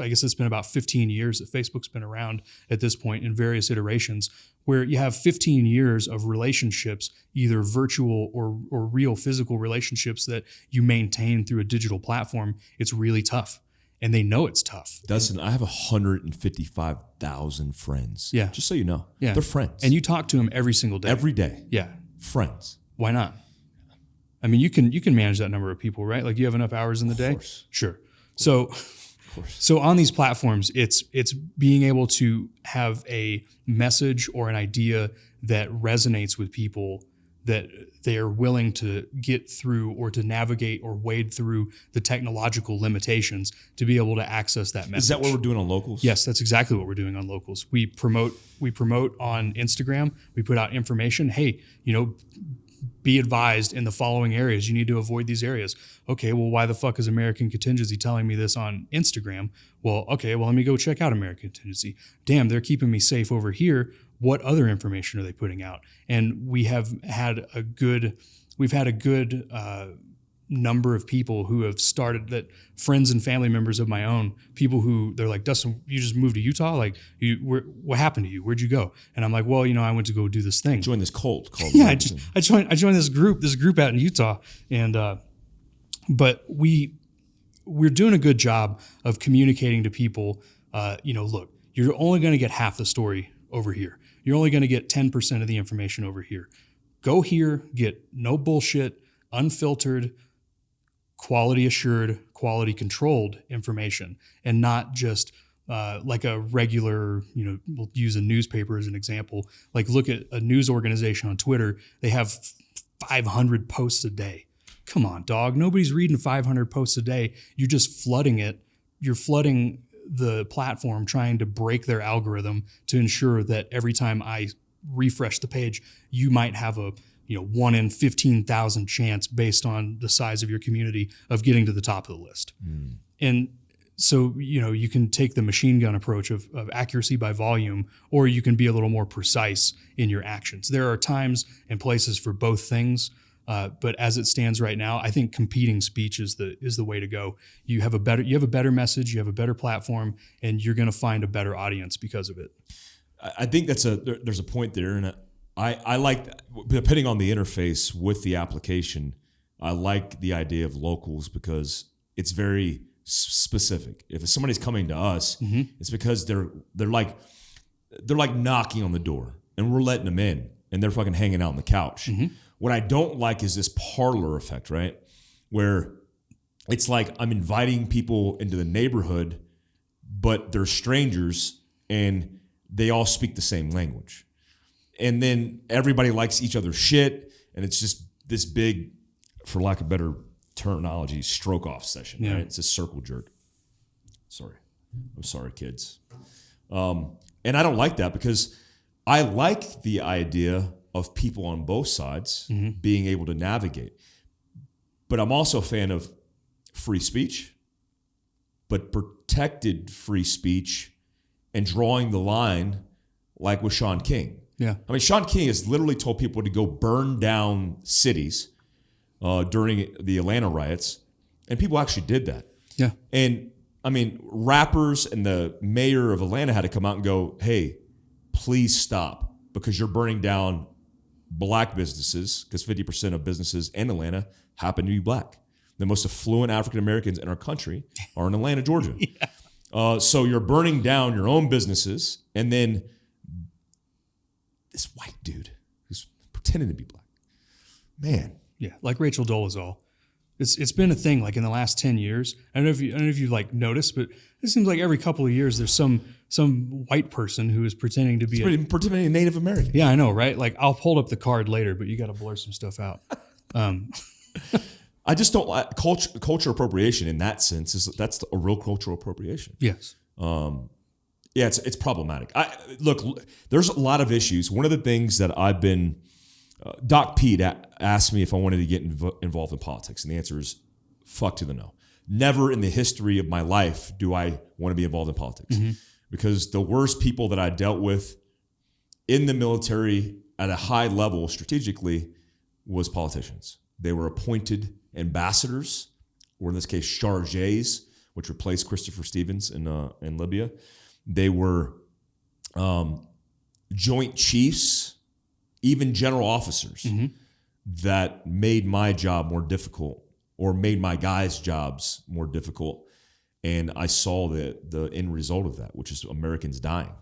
S2: guess it's been about 15 years that Facebook's been around at this point in various iterations, where you have 15 years of relationships, either virtual or real physical relationships that you maintain through a digital platform. It's really tough. And they know it's tough.
S1: Dustin, I have 155,000 friends.
S2: Yeah.
S1: Just so you know.
S2: Yeah.
S1: They're friends.
S2: And you talk to them every single day.
S1: Every day.
S2: Yeah.
S1: Friends.
S2: Why not? I mean, you can manage that number of people, right? Like you have enough hours in the day?
S1: Of course.
S2: Sure. So on these platforms, it's being able to have a message or an idea that resonates with people, that they are willing to get through or to navigate or wade through the technological limitations to be able to access that message.
S1: Is that what we're doing on Locals?
S2: Yes, that's exactly what we're doing on Locals. We promote on Instagram. We put out information. Hey, be advised in the following areas. You need to avoid these areas. Okay, well, why the fuck is American Contingency telling me this on Instagram? Well, okay, well, let me go check out American Contingency. Damn, they're keeping me safe over here. What other information are they putting out? And we've had a good number of people who have started, that friends and family members of my own, people who they're like, Dustin, you just moved to Utah? Like, what happened to you? Where'd you go? And I'm like, well, I went to go do this thing.
S1: Join this cult called
S2: I joined this group out in Utah. And, but we're doing a good job of communicating to people, look, you're only going to get half the story over here. You're only going to get 10% of the information over here. Go here, get no bullshit, unfiltered, quality assured, quality controlled information, and not just like a regular, we'll use a newspaper as an example. Like look at a news organization on Twitter. They have 500 posts a day. Come on, dog. Nobody's reading 500 posts a day. You're just flooding it. You're flooding the platform, trying to break their algorithm to ensure that every time I refresh the page, you might have a 1 in 15,000 chance based on the size of your community of getting to the top of the list. And so, you can take the machine gun approach of accuracy by volume, or you can be a little more precise in your actions. There are times and places for both things. But as it stands right now, I think competing speech is the way to go. You have a better message, you have a better platform, and you're going to find a better audience because of it.
S1: I think there's a point there, and I like, depending on the interface with the application, I like the idea of Locals because it's very specific. If somebody's coming to us, it's because they're like knocking on the door, and we're letting them in, and they're fucking hanging out on the couch. What I don't like is this Parlor Effect, right? Where it's like I'm inviting people into the neighborhood, but they're strangers and they all speak the same language. And then everybody likes each other's shit, and it's just this big, for lack of better terminology, stroke off session, right? It's a circle jerk. I'm sorry, kids. And I don't like that because I like the idea of people on both sides being able to navigate. But I'm also a fan of free speech, but protected free speech and drawing the line like with Sean King.
S2: Yeah.
S1: I mean, Sean King has literally told people to go burn down cities during the Atlanta riots, and people actually did that.
S2: Yeah.
S1: And I mean, rappers and the mayor of Atlanta had to come out and go, hey, please stop. because you're burning down black businesses, because 50% of businesses in Atlanta happen to be black. The most affluent African Americans in our country are in Atlanta, Georgia. So you're burning down your own businesses, and then this white dude who's pretending to be black. Man.
S2: Yeah, like Rachel Dolezal. It's been a thing like in the last 10 years. I don't know if you like noticed, but it seems like every couple of years there's some white person who is pretending to be
S1: pretending Native American.
S2: Yeah, I know, right? Like I'll hold up the card later, but you got to blur some stuff out.
S1: I just don't like culture appropriation in that sense. That's a real cultural appropriation.
S2: Yes.
S1: Yeah, it's problematic. Look, there's a lot of issues. One of the things that I've been, Doc Pete asked me if I wanted to get involved in politics, and the answer is fuck to the no. Never in the history of my life do I want to be involved in politics, because the worst people that I dealt with in the military at a high level strategically was politicians. They were appointed ambassadors, or in this case, chargés, which replaced Christopher Stevens in Libya. They were joint chiefs, even general officers that made my job more difficult, or made my guys' jobs more difficult. And I saw the end result of that, which is Americans dying,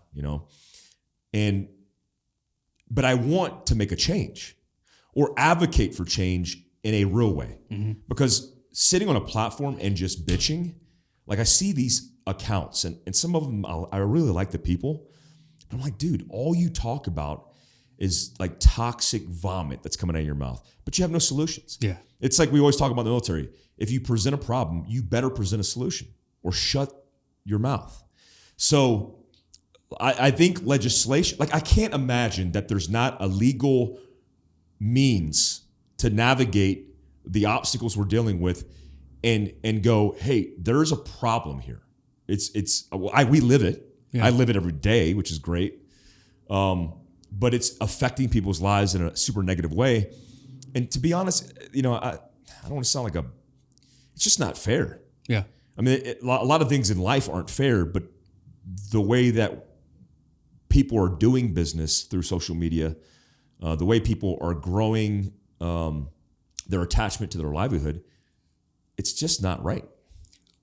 S1: but I want to make a change or advocate for change in a real way, because sitting on a platform and just bitching, like I see these accounts and some of them, I really like the people, but I'm like, dude, all you talk about is like toxic vomit that's coming out of your mouth, but you have no solutions.
S2: Yeah.
S1: It's like we always talk about in the military. If you present a problem, you better present a solution or shut your mouth. So I think legislation, like I can't imagine that there's not a legal means to navigate the obstacles we're dealing with and go, hey, there's a problem here. We live it. Yeah. I live it every day, which is great. But it's affecting people's lives in a super negative way. And to be honest, I don't want to sound like it's just not fair.
S2: Yeah.
S1: I mean, a lot of things in life aren't fair, but the way that people are doing business through social media, the way people are growing their attachment to their livelihood, it's just not right.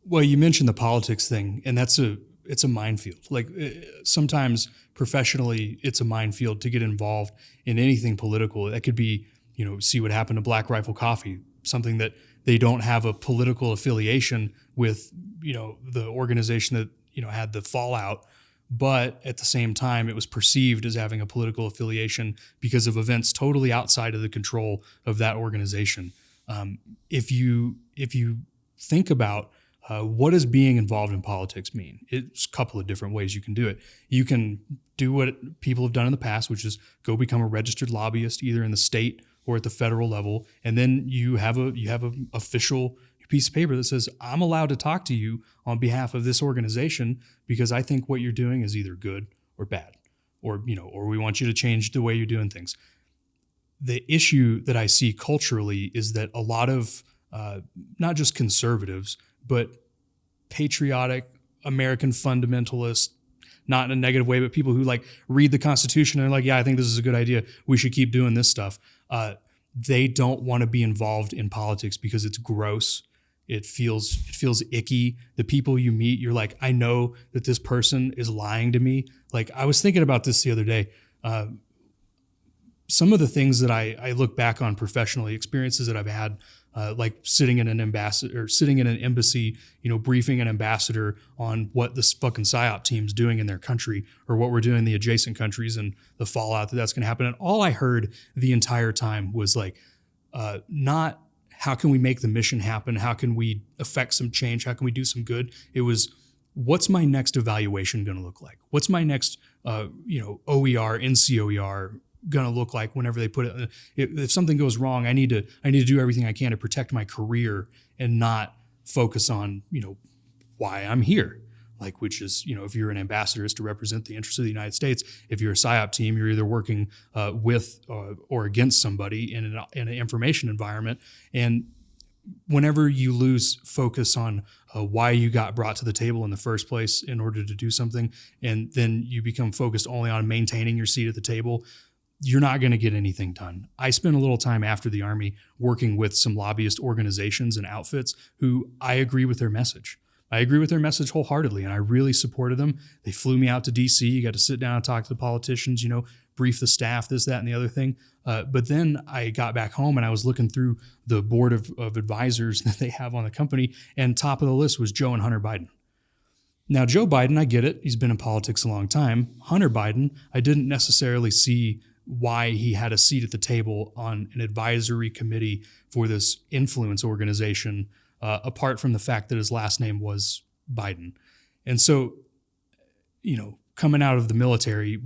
S2: Well, you mentioned the politics thing, and it's a minefield. Like sometimes professionally, it's a minefield to get involved in anything political. That could be, see what happened to Black Rifle Coffee, something that they don't have a political affiliation with, the organization that, had the fallout. But at the same time, it was perceived as having a political affiliation because of events totally outside of the control of that organization. If you think about what does being involved in politics mean, it's a couple of different ways you can do it. You can do what people have done in the past, which is go become a registered lobbyist, either in the state or at the federal level, and then you have an official piece of paper that says, I'm allowed to talk to you on behalf of this organization because I think what you're doing is either good or bad, or we want you to change the way you're doing things. The issue that I see culturally is that a lot of not just conservatives, but patriotic American fundamentalists, not in a negative way, but people who like read the Constitution and are like, yeah, I think this is a good idea. We should keep doing this stuff. They don't want to be involved in politics because it's gross. It feels icky. The people you meet, you're like, I know that this person is lying to me. Like I was thinking about this the other day. Some of the things that I look back on professionally, experiences that I've had, like sitting in an embassy, briefing an ambassador on what this fucking Psyop team's doing in their country, or what we're doing in the adjacent countries and the fallout that's going to happen. And all I heard the entire time was like, not how can we make the mission happen? How can we affect some change? How can we do some good? It was, what's my next evaluation going to look like? What's my next, OER, NCOER going to look like whenever they put it? If something goes wrong, I need to do everything I can to protect my career and not focus on, why I'm here. Like, which is, if you're an ambassador, is to represent the interests of the United States. If you're a Psyop team, you're either working with or against somebody in an information environment. And whenever you lose focus on why you got brought to the table in the first place in order to do something, and then you become focused only on maintaining your seat at the table, you're not going to get anything done. I spent a little time after the Army working with some lobbyist organizations and outfits who I agree with their message. I agree with their message wholeheartedly, and I really supported them. They flew me out to DC. You got to sit down and talk to the politicians, brief the staff, this, that, and the other thing. But then I got back home and I was looking through the board of advisors that they have on the company, and top of the list was Joe and Hunter Biden. Now, Joe Biden, I get it. He's been in politics a long time. Hunter Biden, I didn't necessarily see why he had a seat at the table on an advisory committee for this influence organization, apart from the fact that his last name was Biden. And so, coming out of the military,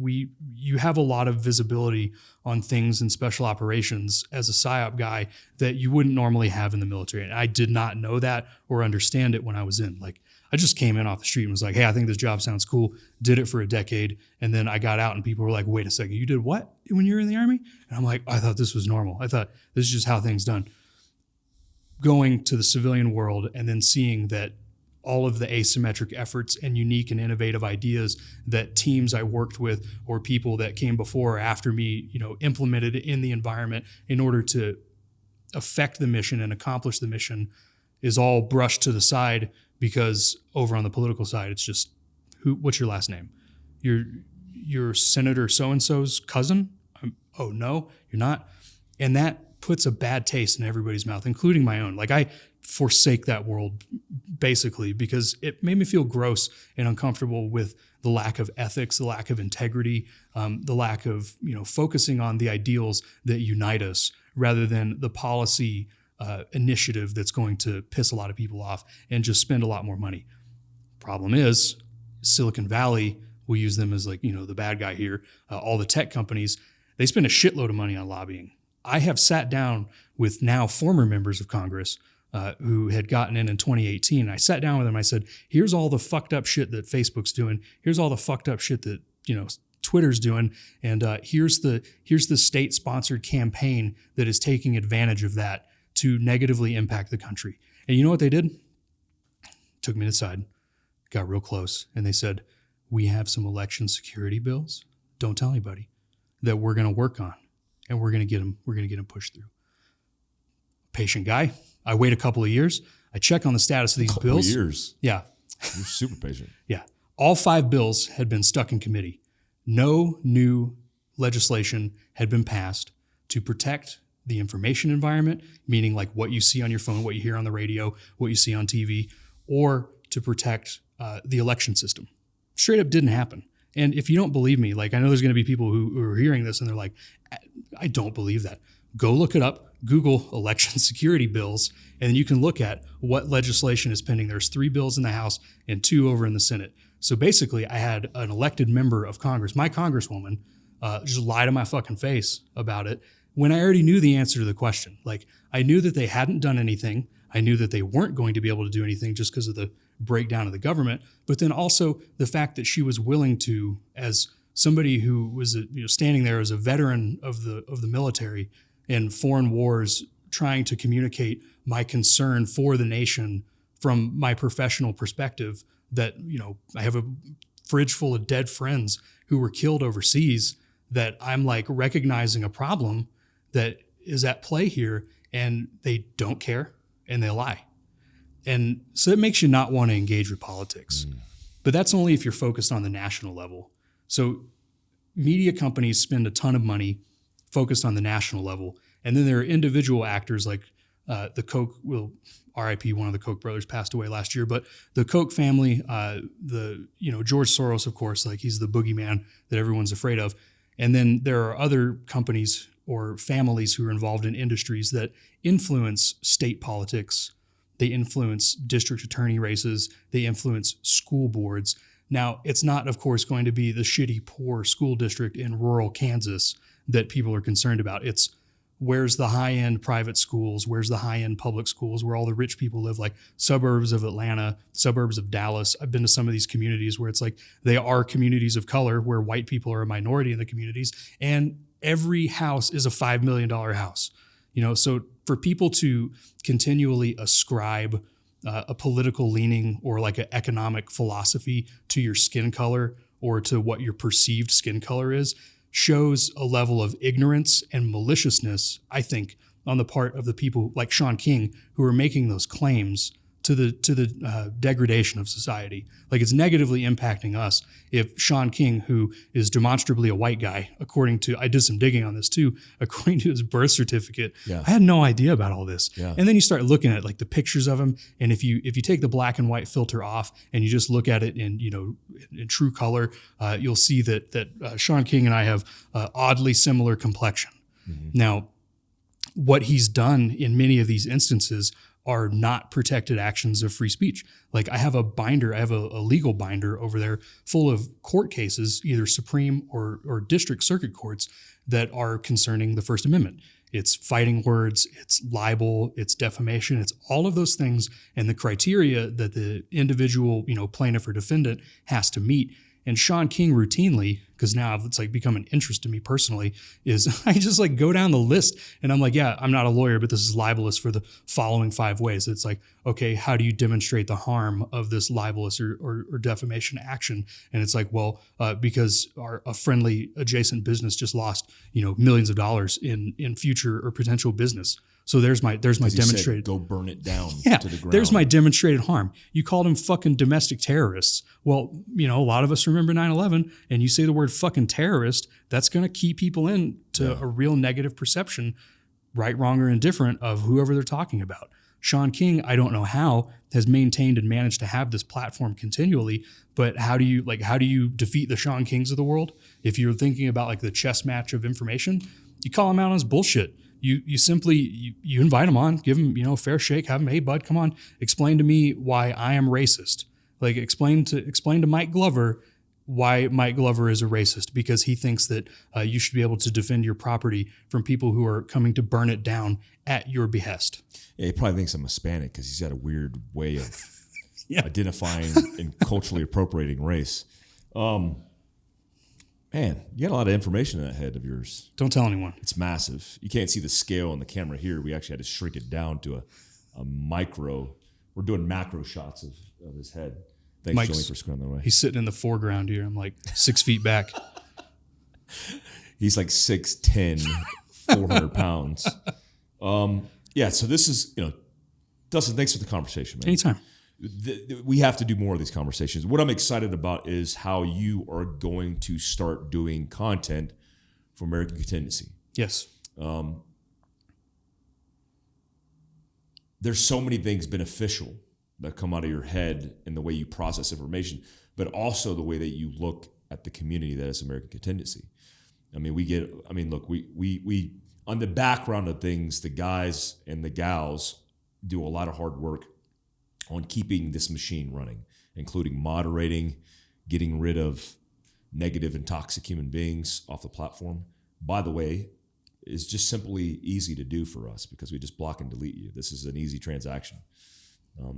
S2: you have a lot of visibility on things in special operations as a PSYOP guy that you wouldn't normally have in the military. And I did not know that or understand it when I was in. Like, I just came in off the street and was like, hey, I think this job sounds cool. Did it for a decade. And then I got out and people were like, wait a second, you did what when you were in the Army? And I'm like, I thought this was normal. I thought this is just how things done. Going to the civilian world and then seeing that all of the asymmetric efforts and unique and innovative ideas that teams I worked with or people that came before or after me, implemented in the environment in order to affect the mission and accomplish the mission is all brushed to the side, because over on the political side, it's just, what's your last name? You're Senator so-and-so's cousin? Oh, no, you're not. And that puts a bad taste in everybody's mouth, including my own. Like, I forsake that world basically because it made me feel gross and uncomfortable with the lack of ethics, the lack of integrity, the lack of, focusing on the ideals that unite us rather than the policy initiative that's going to piss a lot of people off and just spend a lot more money. Problem is, Silicon Valley, we use them as the bad guy here. All the tech companies, they spend a shitload of money on lobbying. I have sat down with now former members of Congress who had gotten in 2018. I sat down with them. I said, here's all the fucked up shit that Facebook's doing. Here's all the fucked up shit that, Twitter's doing. And here's the state-sponsored campaign that is taking advantage of that to negatively impact the country. And you know what they did? Took me to the side, got real close, and they said, we have some election security bills, don't tell anybody, that we're going to work on, and we're going to get them pushed through. Patient guy. I wait a couple of years. I check on the status of these bills.
S1: Years.
S2: Yeah.
S1: You're super patient.
S2: Yeah. All 5 bills had been stuck in committee. No new legislation had been passed to protect the information environment, meaning like what you see on your phone, what you hear on the radio, what you see on TV, or to protect the election system. Straight up didn't happen. And if you don't believe me, I know there's going to be people who are hearing this and they're like, I don't believe that. Go look it up. Google election security bills, and then you can look at what legislation is pending. There's 3 bills in the House and 2 over in the Senate. So basically, I had an elected member of Congress, my congresswoman, just lie to my fucking face about it when I already knew the answer to the question. I knew that they hadn't done anything. I knew that they weren't going to be able to do anything just because of the breakdown of the government. But then also the fact that she was willing to, as somebody who was standing there as a veteran of the military in foreign wars, trying to communicate my concern for the nation from my professional perspective, that, I have a fridge full of dead friends who were killed overseas, that I'm recognizing a problem that is at play here, and they don't care and they lie. And so it makes you not want to engage with politics. But that's only if you're focused on the national level. So media companies spend a ton of money focused on the national level. And then there are individual actors like the Koch, RIP, one of the Koch brothers passed away last year, but the Koch family, George Soros, of course, he's the boogeyman that everyone's afraid of. And then there are other companies or families who are involved in industries that influence state politics. They influence district attorney races. They influence school boards. Now, it's not, of course, going to be the shitty, poor school district in rural Kansas that people are concerned about. It's where's the high-end private schools, where's the high-end public schools, where all the rich people live, like suburbs of Atlanta, suburbs of Dallas. I've been to some of these communities where it's they are communities of color where white people are a minority in the communities, and every house is a $5 million house. So for people to continually ascribe a political leaning or like an economic philosophy to your skin color or to what your perceived skin color is shows a level of ignorance and maliciousness, I think, on the part of the people like Sean King who are making those claims to the degradation of society. Like, it's negatively impacting us if Sean King, who is demonstrably a white guy, according to, I did some digging on this too, according to his birth certificate, I had no idea about all this. And then you start looking at like the pictures of him, and if you take the black and white filter off and you just look at it in true color, you'll see that Sean King and I have oddly similar complexion. Now, what he's done in many of these instances are not protected actions of free speech. Like, I have a legal binder over there full of court cases, either Supreme or district circuit courts, that are concerning the First Amendment. It's fighting words, it's libel, it's defamation, it's all of those things, and the criteria that the individual, plaintiff or defendant has to meet. And Sean King routinely, because now it's like become an interest to me personally, is I just like go down the list and I'm like, yeah, I'm not a lawyer, but this is libelous for the following 5 ways. It's like, okay, how do you demonstrate the harm of this libelous or defamation action? And it's like, well, because a friendly adjacent business just lost, millions of dollars in future or potential business. So there's my demonstrated.
S1: Go burn it down to the ground.
S2: There's my demonstrated harm. You called them fucking domestic terrorists. Well, a lot of us remember 9/11, and you say the word fucking terrorist, that's going to key people in to a real negative perception, right, wrong, or indifferent, of whoever they're talking about. Sean King, I don't know how, has maintained and managed to have this platform continually, but how do you defeat the Sean Kings of the world? If you're thinking about like the chess match of information, you call him out on his bullshit. You simply invite him on, give him a fair shake, have him, hey bud, come on, explain to me why I am racist. Like, explain to Mike Glover why Mike Glover is a racist, because he thinks that you should be able to defend your property from people who are coming to burn it down at your behest.
S1: Yeah, he probably thinks I'm Hispanic because he's got a weird way of identifying and culturally appropriating race. Man, you got a lot of information in that head of yours.
S2: Don't tell anyone.
S1: It's massive. You can't see the scale on the camera here. We actually had to shrink it down to a micro. We're doing macro shots of his head. Thanks,
S2: Mike's,
S1: Joey, for screwing that away.
S2: He's sitting in the foreground here. I'm like 6 feet back.
S1: He's like 6'10", 400 pounds. So this is, Dustin, thanks for the conversation, man.
S2: Anytime.
S1: We have to do more of these conversations. What I'm excited about is how you are going to start doing content for American Contingency.
S2: Yes.
S1: There's so many things beneficial that come out of your head in the way you process information, but also the way that you look at the community that is American Contingency. We on the background of things, the guys and the gals do a lot of hard work on keeping this machine running, including moderating, getting rid of negative and toxic human beings off the platform. By the way, it's just simply easy to do for us because we just block and delete you. This is an easy transaction.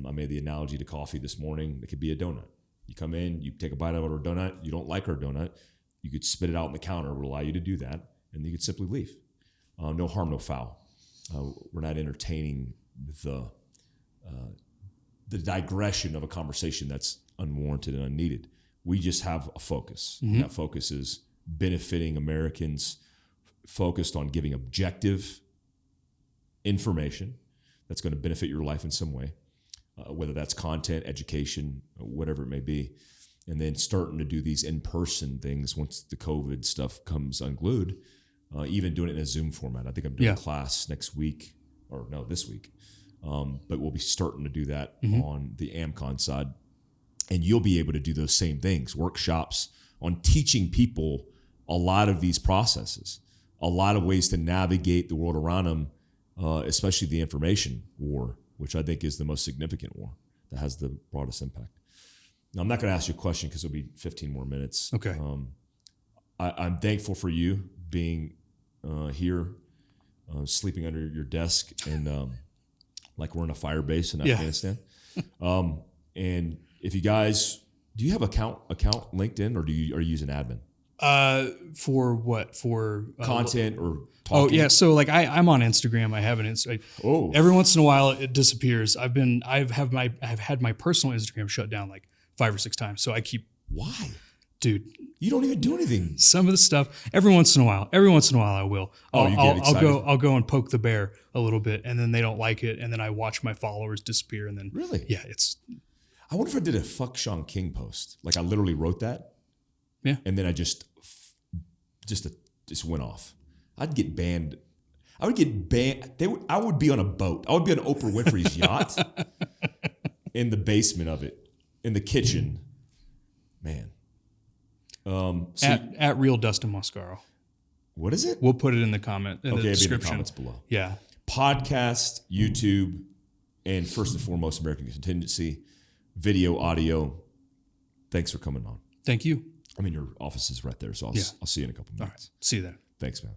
S1: I made the analogy to coffee this morning. It could be a donut. You come in, you take a bite out of our donut. You don't like our donut. You could spit it out on the counter. We'll allow you to do that, and you could simply leave. No harm, no foul. We're not entertaining the digression of a conversation that's unwarranted and unneeded. We just have a focus. Mm-hmm. And that focus is benefiting Americans, focused on giving objective information that's going to benefit your life in some way, whether that's content, education, whatever it may be. And then starting to do these in-person things once the COVID stuff comes unglued, even doing it in a Zoom format. I think I'm doing a class this week. But we'll be starting to do that on the AmCon side. And you'll be able to do those same things, workshops on teaching people a lot of these processes, a lot of ways to navigate the world around them, especially the information war, which I think is the most significant war that has the broadest impact. Now, I'm not going to ask you a question because it'll be 15 more minutes.
S2: Okay.
S1: I'm thankful for you being here, sleeping under your desk, and like we're in a fire base in Afghanistan. And if you guys, do you have account LinkedIn, or are you using admin?
S2: For what? For
S1: Content or
S2: oh
S1: talking?
S2: yeah, so like I'm on Instagram. I have an Insta.
S1: Oh.
S2: Every once in a while it disappears. I've had my personal Instagram shut down like 5 or 6 times. So I keep,
S1: Why?
S2: dude,
S1: You don't even do anything.
S2: some of the stuff every once in a while I will.
S1: Oh, you get excited.
S2: I'll go and poke the bear a little bit, and then they don't like it, and then I watch my followers disappear, and then
S1: Really?
S2: yeah, it's
S1: I wonder if I did a fuck Sean King post. Like I literally wrote that.
S2: Yeah.
S1: And then I just went off. I'd get banned. I would get banned. I would be on a boat. I would be on Oprah Winfrey's yacht in the basement of it, in the kitchen. Man.
S2: at real Dustin Mascorro.
S1: What is it?
S2: We'll put it in the comment in the
S1: It'll be in the
S2: description.
S1: comments below.
S2: Yeah.
S1: Podcast, YouTube, and first and foremost, American Contingency, video, audio. Thanks for coming on.
S2: Thank you.
S1: I mean, your office is right there, so I'll see you in a couple minutes.
S2: All right. See you then.
S1: Thanks, man.